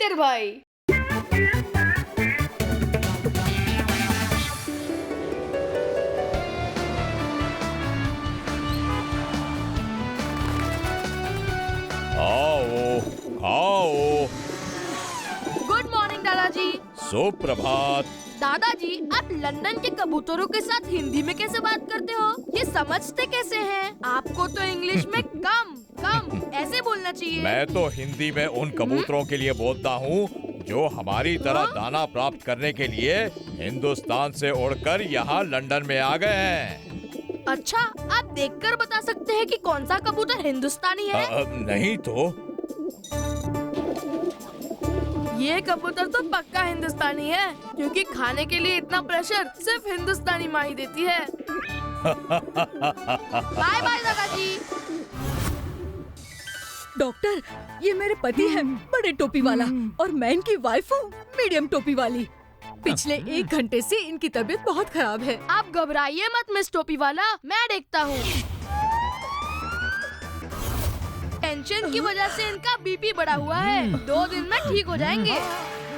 Tiger भाई। आओ आओ। गुड मॉर्निंग दादाजी। सुप्रभात। दादाजी, आप लंदन के कबूतरों के साथ हिंदी में कैसे बात करते हो? ये समझते कैसे हैं? आपको तो इंग्लिश में कम कम ऐसे बोलना चाहिए। मैं तो हिंदी में उन कबूतरों के लिए बोलता हूँ जो हमारी तरह दाना प्राप्त करने के लिए हिंदुस्तान से उड़कर यहाँ लंदन में आ गए हैं। अच्छा, आप देखकर बता सकते हैं कि कौन सा कबूतर हिंदुस्तानी है? नहीं तो। ये कबूतर तो पक्का हिंदुस्तानी है, क्योंकि खाने के लिए इतना प्रेशर सिर्फ हिंदुस्तानी माँ ही देती है। बाय बाय दादाजी। डॉक्टर, ये मेरे पति हैं, बड़े टोपी वाला, और मैं इनकी वाइफ हूँ, मीडियम टोपी वाली। पिछले 1 घंटे से इनकी तबीयत बहुत खराब है। आप घबराइए मत मिस टोपी वाला, मैं देखता हूँ। टेंशन की वजह से इनका बीपी बढ़ा हुआ है। 2 दिन में ठीक हो जाएंगे।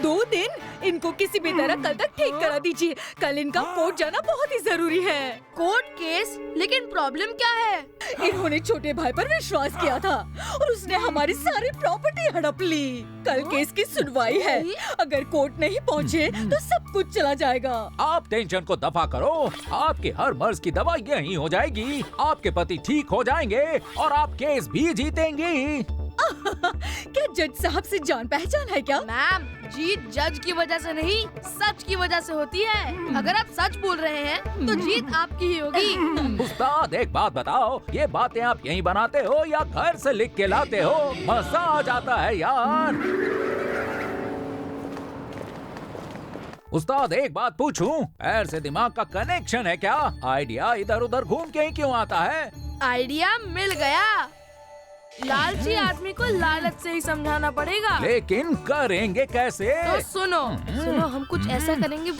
2 दिन? इनको किसी भी तरह कल तक ठीक करा दीजिए। कल इनका कोर्ट जाना बहुत ही जरूरी है। Court case? लेकिन प्रॉब्लम क्या है? इन्होंने छोटे भाई पर विश्वास किया था और उसने हमारी सारी प्रॉपर्टी हड़प ली। कल केस की सुनवाई है। अगर कोर्ट नहीं पहुँचे तो सब कुछ चला जाएगा। आप टेंशन को दफा करो। आपकी हर मर्ज की दवा यहीं हो जाएगी। आपके पति ठीक हो जाएंगे और आप केस भी जीतेंगी। क्या जज साहब से जान पहचान है क्या? मैम, जीत जज की वजह से नहीं, सच की वजह से होती है। अगर आप सच बोल रहे हैं तो जीत आपकी ही होगी। उस्ताद, एक बात बताओ, ये बातें आप यहीं बनाते हो या घर से लिख के लाते हो? मजा आ जाता है यार। उस्ताद, एक बात पूछूं? पैर से दिमाग का कनेक्शन है क्या? आइडिया इधर उधर घूम के ही क्यों आता है? आइडिया मिल गया। लालची आदमी को लालच से ही समझाना पड़ेगा। लेकिन करेंगे कैसे? तो सुनो सुनो, हम कुछ ऐसा करेंगे।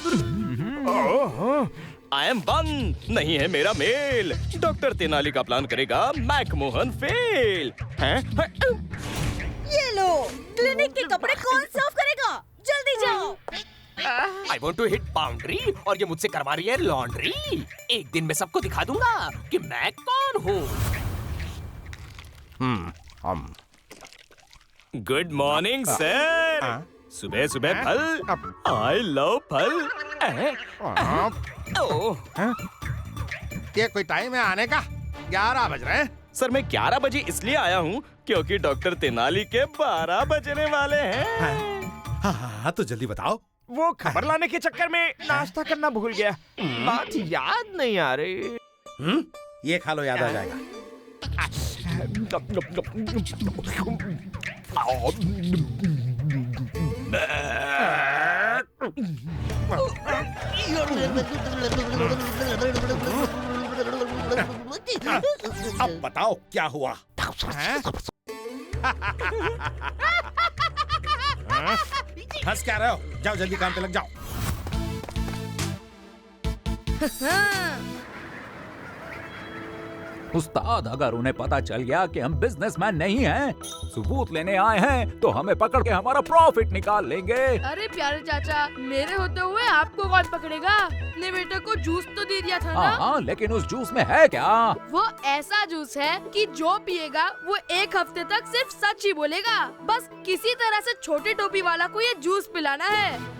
आई एम वन, नहीं है मेरा मेल। डॉक्टर तेनाली का प्लान करेगा, मैकमोहन फेल। ये लो, क्लिनिक के कपड़े कौन साफ करेगा? जल्दी जाओ। I want to hit boundary और ये मुझसे करवा रही है लॉन्ड्री। एक दिन मैं सबको दिखा दूंगा कि मैं कौन हूँ। Good morning sir. सुबह सुबह फल, आई लव फल। ओह, ये कोई टाइम है आने का? 11 बज रहे हैं। सर मैं 11 बजे इसलिए आया हूँ क्योंकि डॉक्टर तेनाली के 12 बजने वाले हैं। हाँ, तो जल्दी बताओ। वो खबर लाने के चक्कर में नाश्ता करना भूल गया। बात याद नहीं आ रही। ये खा लो, याद आ जाएगा। अब बताओ क्या हुआ? हंस क्या रहे हो? जाओ जल्दी काम पे लग जाओ। उस्ताद, अगर उन्हें पता चल गया कि हम बिजनेसमैन नहीं हैं, सबूत लेने आए हैं, तो हमें पकड़ के हमारा प्रॉफिट निकाल लेंगे। अरे प्यारे चाचा, मेरे होते हुए आपको कौन पकड़ेगा? अपने बेटे को जूस तो दे दिया था ना? हाँ, लेकिन उस जूस में है क्या? वो ऐसा जूस है कि जो पिएगा वो 1 हफ्ते तक सिर्फ सच ही बोलेगा। बस किसी तरह से छोटे टोपी वाला को ये जूस पिलाना है।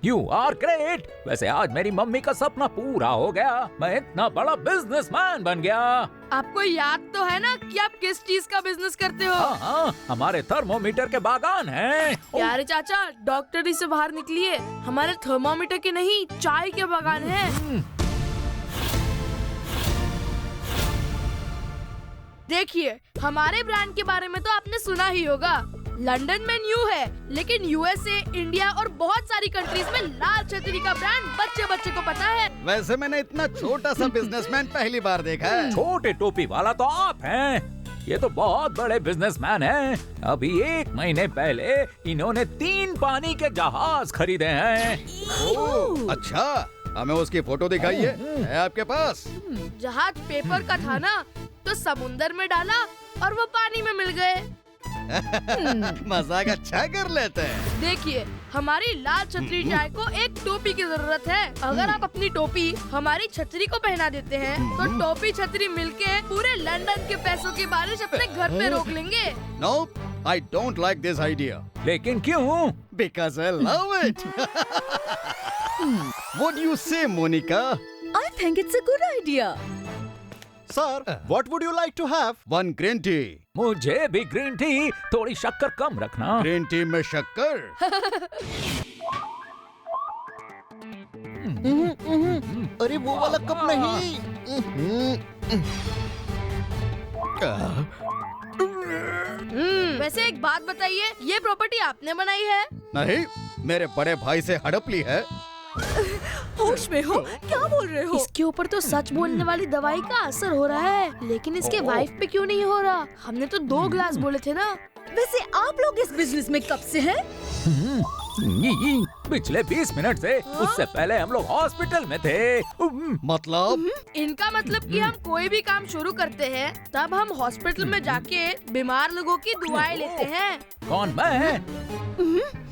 You are great। वैसे आज मेरी मम्मी का सपना पूरा हो गया। मैं इतना बड़ा बिजनेसमैन बन गया। आपको याद तो है ना कि आप किस चीज का बिजनेस करते हो? हाँ, हमारे थर्मोमीटर के बागान हैं। प्यारे चाचा, डॉक्टरी से बाहर निकलिए। हमारे थर्मोमीटर के नहीं, चाय के बागान हैं। देखिए, हमारे ब्रांड के बारे में तो आपने सुना ही होगा। लंदन में न्यू है, लेकिन यूएसए, इंडिया और बहुत सारी कंट्रीज में लाल छतरी का ब्रांड बच्चे बच्चे को पता है। वैसे मैंने इतना छोटा सा बिजनेसमैन पहली बार देखा है। छोटे टोपी वाला तो आप हैं। ये तो बहुत बड़े बिजनेसमैन हैं। अभी 1 महीने पहले इन्होंने 3 पानी के जहाज खरीदे हैं। अच्छा, हमें उसकी फोटो दिखाइए। है आपके पास? जहाज पेपर का था ना, तो समुंदर में डाला और वो पानी में मिल गए। मजाक अच्छा कर लेते हैं। देखिए, हमारी लाल छतरी चाय को एक टोपी की जरूरत है। अगर आप अपनी टोपी हमारी छतरी को पहना देते हैं, तो टोपी छतरी मिलके पूरे लंदन के पैसों की बारिश अपने घर पे रोक लेंगे। No, I don't like this idea. लेकिन क्यों? Because I love it. What do you say, Monica? I think it's a good idea. Sir, what would you like to have? One green tea. मुझे भी green tea, थोड़ी शक्कर कम रखना। Green tea में शक्कर? अरे वो वाला कप नहीं। वैसे एक बात बताइए, ये प्रॉपर्टी आपने बनाई है? नहीं, मेरे बड़े भाई से हड़प ली है। होश में हो? क्या बोल रहे हो? इसके ऊपर तो सच बोलने वाली दवाई का असर हो रहा है, लेकिन इसके वाइफ पे क्यों नहीं हो रहा? हमने तो 2 ग्लास बोले थे ना। वैसे आप लोग इस बिजनेस में कब से हैं? पिछले 20 मिनट से। उससे पहले हम लोग हॉस्पिटल में थे। मतलब? इनका मतलब कि हम कोई भी काम शुरू करते हैं, तब हम हॉस्पिटल में जाके बीमार लोगों की दुआएं लेते हैं। कौन मैं?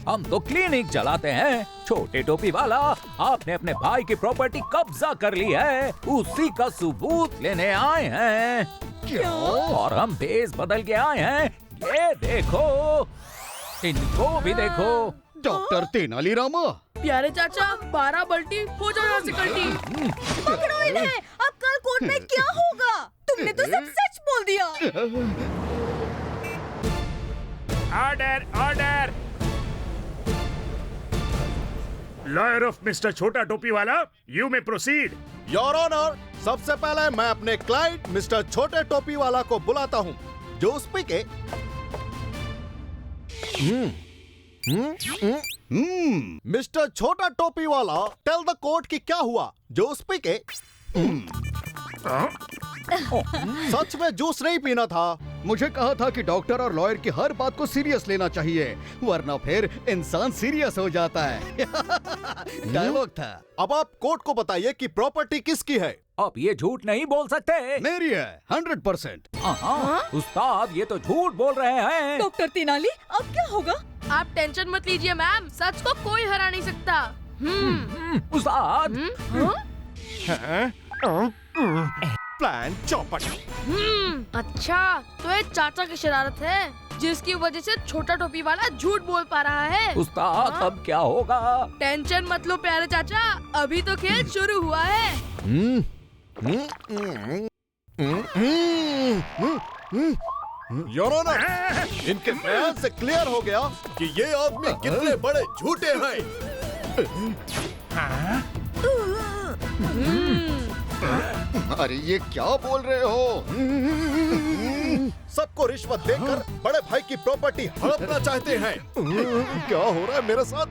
हम तो क्लिनिक चलाते हैं। छोटे टोपी वाला, आपने अपने भाई की प्रॉपर्टी कब्जा कर ली है, उसी का सबूत लेने आए हैं। क्या? और हम भेस बदल के आए हैं। ये देखो, इनको भी देखो। डॉक्टर तेनालीरामा। प्यारे चाचा, 12 बल्टी हो जाओ यहाँ से कल्टी। पकड़ो इन्हें। अब कल कोर्ट में क्या होगा? तुमने तो सब सच बोल दिया। Order, order. Lawyer of mister छोटा टोपी वाला, यू में प्रोसीड। योर ऑनर, सबसे पहले मैं अपने क्लाइंट मिस्टर छोटे टोपी वाला को बुलाता हूँ, जो स्पीके। मिस्टर छोटा टोपी वाला, टेल द कोर्ट कि क्या हुआ। जो स्पीके। सच में जूस नहीं पीना था। मुझे कहा था कि डॉक्टर और लॉयर की हर बात को सीरियस लेना चाहिए, वरना फिर इंसान सीरियस हो जाता है। डायलॉग था। अब आप कोर्ट को बताइए कि प्रॉपर्टी किसकी है। अब ये झूठ नहीं बोल सकते। मेरी है 100%। उस्ताद, ये तो झूठ बोल रहे हैं। डॉक्टर तेनाली, अब क्या होगा? आप टेंशन मत लीजिए मैम, सच को कोई हरा नहीं सकता। उस्ताद, प्लान चौपट। अच्छा, तो ये चाचा की शरारत है, जिसकी वजह से छोटा टोपी वाला झूठ बोल पा रहा है। उस्ताद, अब क्या होगा? टेंशन मत लो प्यारे चाचा, अभी तो खेल शुरू हुआ है। योर ऑनर, इनके बयान से क्लियर हो गया कि ये आदमी कितने बड़े झूठे हैं। अरे ये क्या बोल रहे हो? सबको रिश्वत देकर बड़े भाई की प्रॉपर्टी हड़पना चाहते हैं। क्या हो रहा है मेरे साथ?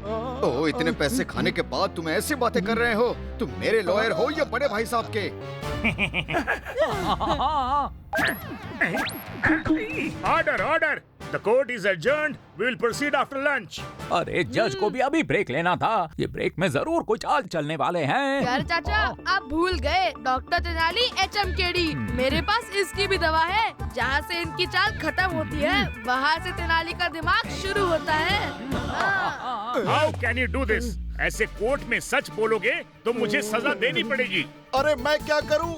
ओह, इतने पैसे खाने के बाद तुम ऐसी बातें कर रहे हो? तुम मेरे लॉयर हो या बड़े भाई साहब के? Order, order. The court is adjourned. We will proceed after lunch. अरे जज को भी अभी ब्रेक लेना था। ये ब्रेक में जरूर कुछ चाल चलने वाले हैं। प्यारे चाचा, आप भूल गए, डॉक्टर तेनाली HMKD। मेरे पास इसकी भी दवा है। जहाँ से इनकी चाल खत्म होती है, वहाँ से तेनाली का दिमाग शुरू होता है। How can you do this? ऐसे कोर्ट में सच बोलोगे तो मुझे सजा देनी पड़ेगी। अरे मैं क्या करूं?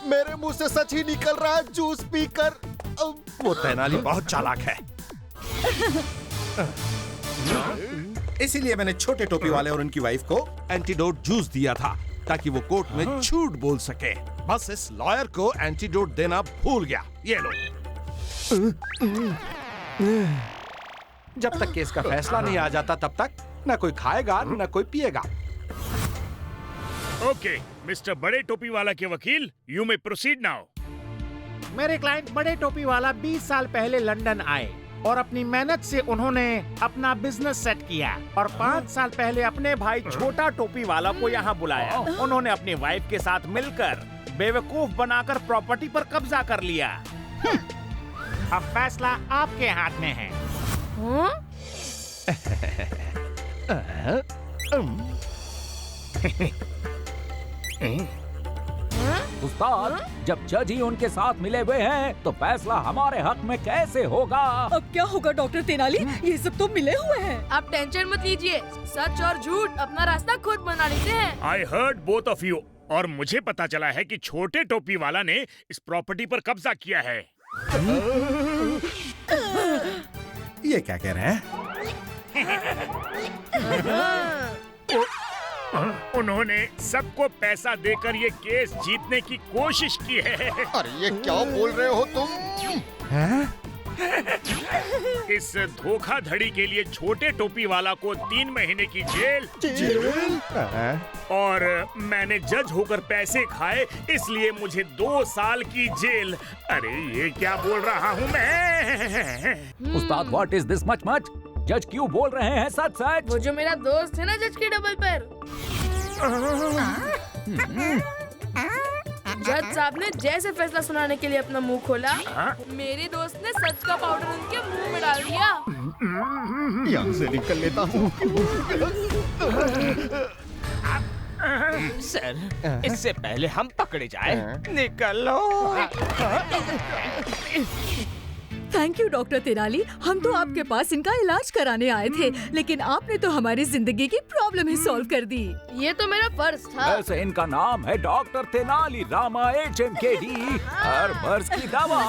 मेरे मुंह से सच ही निकल रहा है जूस पीकर। वो तेनाली बहुत चालाक है। इसीलिए मैंने छोटे टोपी वाले और उनकी वाइफ को एंटीडोट जूस दिया था, ताकि वो कोर्ट में झूठ बोल सके। बस इस लॉयर को एंटीडोट देना भूल गया। ये लो। जब तक केस का फैसला नहीं आ जाता, तब तक न कोई खाएगा न कोई पिएगा। ओके, मिस्टर बड़े टोपी वाला के वकील, यू मे प्रोसीड नाउ। मेरे क्लाइंट बड़े टोपी वाला 20 साल पहले लंदन आए और अपनी मेहनत से उन्होंने अपना बिजनेस सेट किया और 5 साल पहले अपने भाई छोटा टोपी वाला को यहाँ बुलाया। उन्होंने अपनी वाइफ के साथ मिलकर बेवकूफ बनाकर प्रॉपर्टी पर कब्जा कर लिया। अब फैसला आपके हाथ में है। उस्ताद, जब जज ही उनके साथ मिले हुए हैं तो फैसला हमारे हक में कैसे होगा? अब क्या होगा डॉक्टर तेनाली? ये सब तो मिले हुए हैं। आप टेंशन मत लीजिए, सच और झूठ अपना रास्ता खुद बना लेते हैं। I heard both of you, और मुझे पता चला है कि छोटे टोपी वाला ने इस प्रॉपर्टी पर कब्जा किया है। ये क्या कह रहे हैं? उन्होंने सबको पैसा देकर ये केस जीतने की कोशिश की है। अरे ये क्या बोल रहे हो तुम? इस धोखाधड़ी के लिए छोटे टोपी वाला को 3 महीने की जेल और मैंने जज होकर पैसे खाए इसलिए मुझे 2 साल की जेल। अरे ये क्या बोल रहा हूँ मैं? उस्ताद, what is this much much? जज क्यों बोल रहे हैं सच सच? वो जो मेरा दोस्त है ना जज के डबल पर, जज साहब ने जैसे फैसला सुनाने के लिए अपना मुंह खोला, मेरे दोस्त ने सच का पाउडर उनके मुंह में डाल दिया। यहाँ से निकल लेता हूँ। सर, इससे पहले हम पकड़े जाए, निकलो। थैंक यू डॉक्टर तेनाली, हम तो आपके पास इनका इलाज कराने आए थे, लेकिन आपने तो हमारी जिंदगी की प्रॉब्लम ही सॉल्व कर दी। ये तो मेरा फर्ज था। वैसे इनका नाम है डॉक्टर तेनाली रामा HMKD, हर मर्ज की दवा।